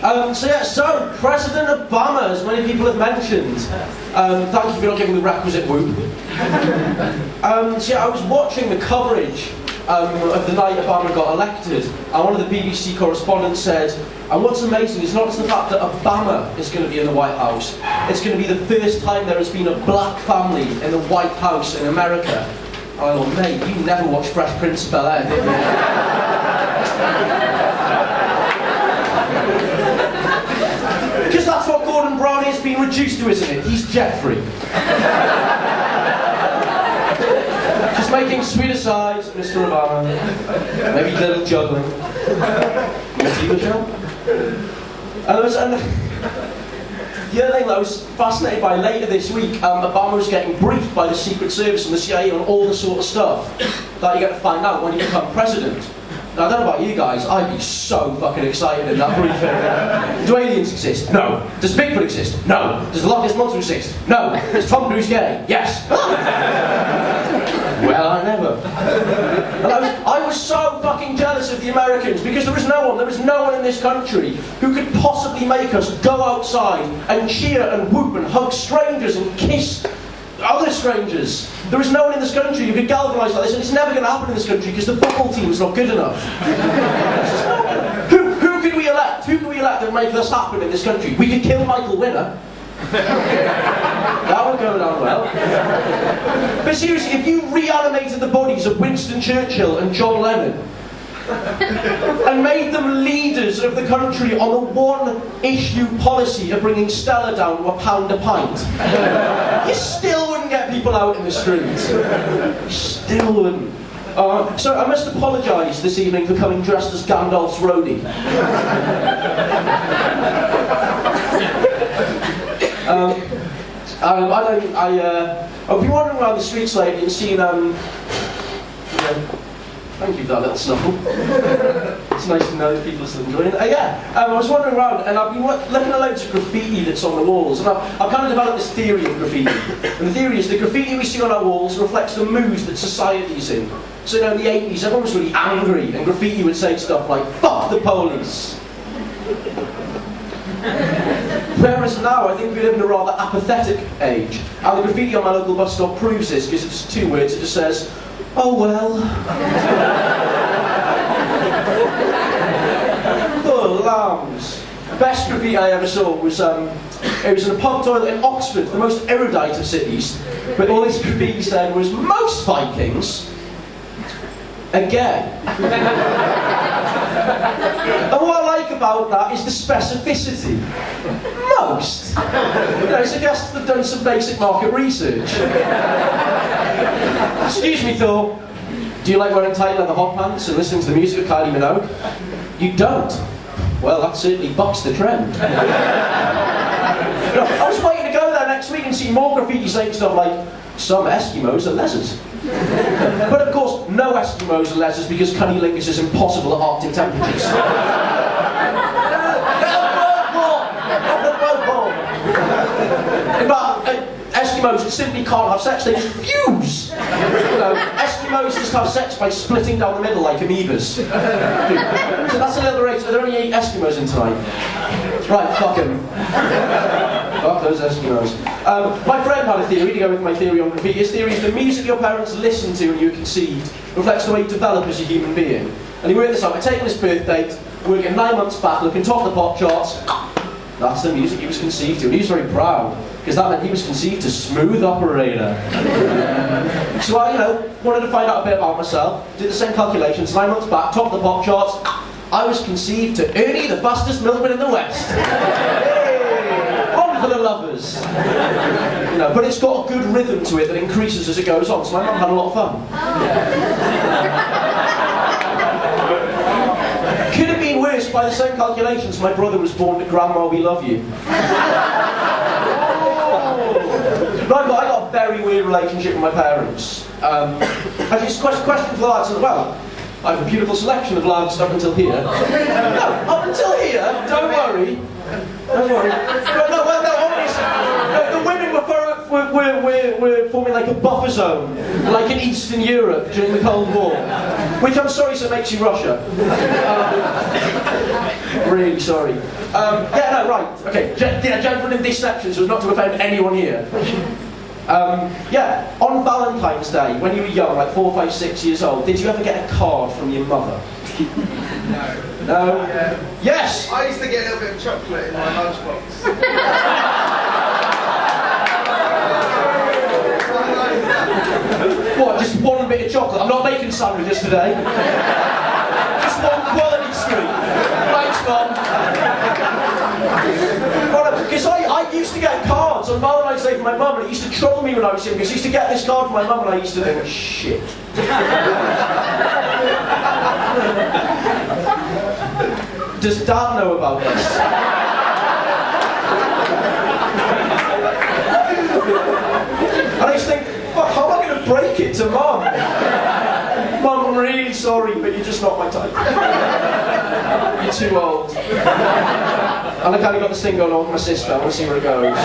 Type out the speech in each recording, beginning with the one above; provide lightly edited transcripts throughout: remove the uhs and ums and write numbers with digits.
So President Obama, as many people have mentioned. Thank you for not giving the requisite whoop. I was watching the coverage of the night Obama got elected, and one of the BBC correspondents said, and what's amazing is not just the fact that Obama is going to be in the White House, it's going to be the first time there has been a black family in the White House in America. And I thought, mate, you never watched Fresh Prince of Bel-Air, did you? Because that's what Gordon Brownie has been reduced to, isn't it? He's Jeffrey. Just making sweet asides, Mr. Obama. Maybe a little juggling. You Michelle? And the other thing that I was fascinated by later this week, Obama was getting briefed by the Secret Service and the CIA on all the sort of stuff that you get to find out when you become president. Now, I don't know about you guys, I'd be so fucking excited in that briefing. Do aliens exist? No. Does Bigfoot exist? No. Does the Loch Ness Monster exist? No. Is Tom Cruise gay? Yes. Well, I never. And I was so fucking jealous of the Americans because there was no one in this country who could possibly make us go outside and cheer and whoop and hug strangers and kiss other strangers. There is no one in this country who could galvanise like this, and it's never going to happen in this country because the football team is not good enough. Who could we elect? Who could we elect that would make this happen in this country? We could kill Michael Winner. That would go down well. But seriously, if you reanimated the bodies of Winston Churchill and John Lennon and made them leaders of the country on the one-issue policy of bringing Stella down to £1 a pint, you still wouldn't get people out in the streets. You still wouldn't. So I must apologise this evening for coming dressed as Gandalf's roadie. I've been wandering around the streets lately and seen, thank you for that little snuffle. It's nice to know that people are still enjoying it. I was wandering around and I've been looking at loads of graffiti that's on the walls, and I've kind of developed this theory of graffiti. And the theory is the graffiti we see on our walls reflects the mood that society's in. So in the 80s, everyone was really angry, and graffiti would say stuff like, "Fuck the police." Whereas now, I think we live in a rather apathetic age. And the graffiti on my local bus stop proves this, because it's just 2 words. It just says, "Oh well." Oh, lambs. The best graffiti I ever saw was, it was in a pub toilet in Oxford, the most erudite of cities. But all this graffiti said was, "Most Vikings are gay." And what I like about that is the specificity. Most. It suggests they've done some basic market research. Excuse me, Thor. Do you like wearing tight leather hot pants and listening to the music of Kylie Minogue? You don't. Well, that certainly bucks the trend. I was waiting to go there next week and see more graffiti saying stuff like, "Some Eskimos are lessers." But of course, no Eskimos are lessers because cunnilingus is impossible at Arctic temperatures. In fact, Eskimos simply can't have sex, they just fuse. Eskimos just have sex by splitting down the middle like amoebas. So that's a little rate. Are there only 8 Eskimos in tonight? Right, fuck them. Fuck those Eskimos. My friend had a theory, to go with my theory on graffiti. His theory is the music your parents listened to when you were conceived reflects the way you develop as a human being. And he worked this out. I'd taken his birth date, working 9 months back, looking top of the pop charts. That's the music he was conceived to, and he was very proud, because that meant he was conceived to Smooth Operator. So I, wanted to find out a bit about myself, did the same calculations, 9 months back, top of the pop charts, I was conceived to Ernie, the fastest milkman in the West. Hey! On for the lovers. But it's got a good rhythm to it that increases as it goes on, so my mum had a lot of fun. Could have been worse. By the same calculations, my brother was born to Grandma We Love You. But I got a very weird relationship with my parents. Actually, it's a question for the lads as well. I have a beautiful selection of lads up until here. No, up until here, don't worry. Don't worry. No, obviously, the women were forming like a buffer zone, like in Eastern Europe during the Cold War. Which I'm sorry, so it makes you Russia. Really sorry. Yeah, no, right. Okay. Gentlemen in this section, so as not to offend anyone here. Yeah, on Valentine's Day, when you were young, like 4, 5, 6 years old, did you ever get a card from your mother? No. No? Yes! I used to get a little bit of chocolate in my lunchbox. What, just one bit of chocolate? I'm not making sandwiches today. Just one quality street. Thanks, Mum. Because I used to get cards on Valentine's Day from my mum, and it used to trouble me when I was young, because I used to get this card from my mum, and I used to think, shit. Does Dad know about this? And I used to think, fuck, how am I going to break it to Mum? Mum, I'm really sorry, but you're just not my type. You're too old. And I kind of got this thing going on with my sister. I want to see where it goes.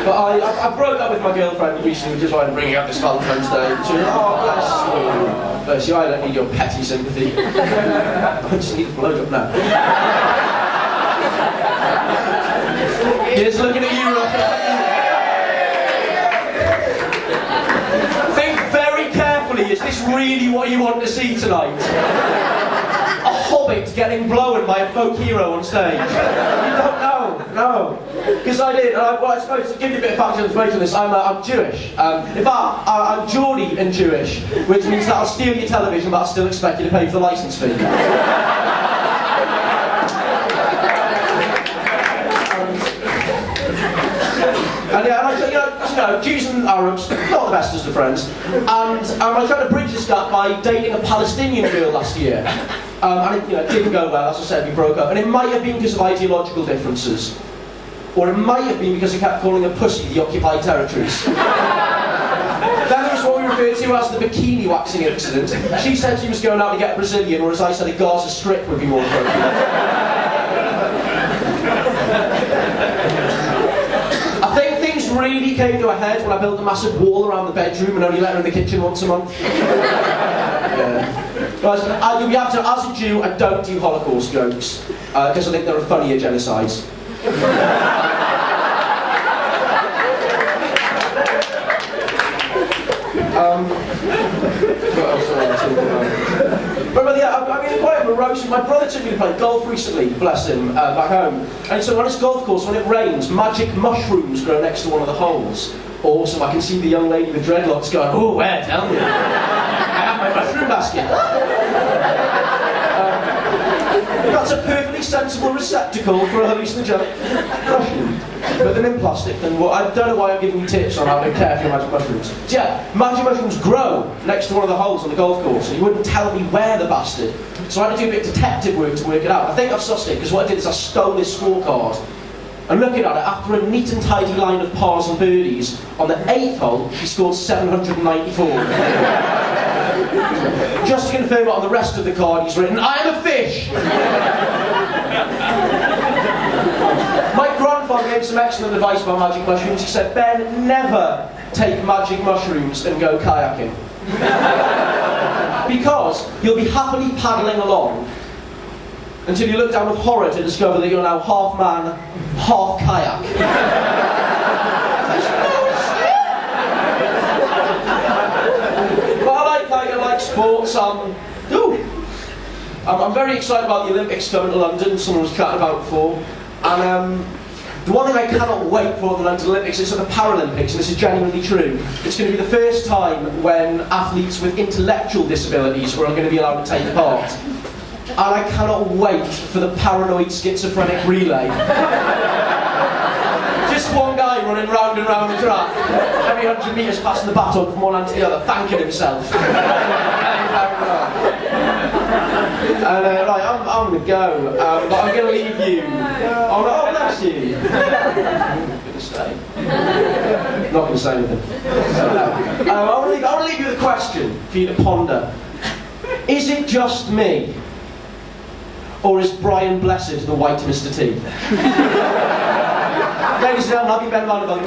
But I broke up with my girlfriend recently, which is why I'm bringing up this Valentine's Day. She was like, oh, bless you. I don't need your petty sympathy. I just need a blowjob now. Here's looking at you, Rock. Think very carefully, is this really what you want to see tonight? A hobbit getting blown by a folk hero on stage? You don't know, no. Because I did, well, I suppose to give you a bit of factual information on this, I'm Jewish. In fact, I'm Geordie and Jewish, which means that I'll steal your television, but I'll still expect you to pay for the licence fee. And yeah, and Jews and Arabs, not the best as the friends. And I tried to bridge this gap by dating a Palestinian girl last year. And it didn't go well, as I said, we broke up. And it might have been because of ideological differences. Or it might have been because I kept calling her pussy the occupied territories. Then there was what we referred to as the bikini waxing incident. She said she was going out to get a Brazilian, whereas I said a Gaza Strip would be more appropriate. Really came to a head when I built a massive wall around the bedroom and only let her in the kitchen once a month. Yeah. You'll be able to, as a Jew, I don't do Holocaust jokes because I think there are funnier genocides. What else do I want to talk about? But yeah, I'm quite morose. My brother took me to play golf recently, bless him, back home. And so on this golf course, when it rains, magic mushrooms grow next to one of the holes. Awesome, I can see the young lady with dreadlocks going, oh, where, tell me. I have my mushroom basket. That's a perfectly sensible receptacle for a hallucinogenic mushroom. But they're in plastic, and I don't know why I'm giving you tips on how to care for your magic mushrooms. So yeah, magic mushrooms grow next to one of the holes on the golf course, and you wouldn't tell me where the bastard. So I had to do a bit of detective work to work it out. I think I've sussed it, because what I did is I stole his scorecard. And looking at it, after a neat and tidy line of pars and birdies, on the 8th hole, he scored 794. Just to confirm it on the rest of the card, he's written, I am a fish! My grandfather gave some excellent advice about magic mushrooms. He said, Ben, never take magic mushrooms and go kayaking. Because you'll be happily paddling along until you look down with horror to discover that you're now half man, half kayak. But I like sports. I'm very excited about the Olympics coming to London, someone was chatting about before. And the one thing I cannot wait for the London Olympics is the Paralympics, and this is genuinely true. It's going to be the first time when athletes with intellectual disabilities are going to be allowed to take part. And I cannot wait for the paranoid schizophrenic relay. Just one guy running round and round the track, every 100 metres passing the baton from one end to the other, thanking himself. And right, I'm going to go, but I'm going to leave you. Oh, bless you. I'm going to stay. Not going to say anything. I want to leave you with a question for you to ponder. Is it just me? Or is Brian Blessed the white Mr. T? Ladies and gentlemen, I'll be Ben Vanderbilt.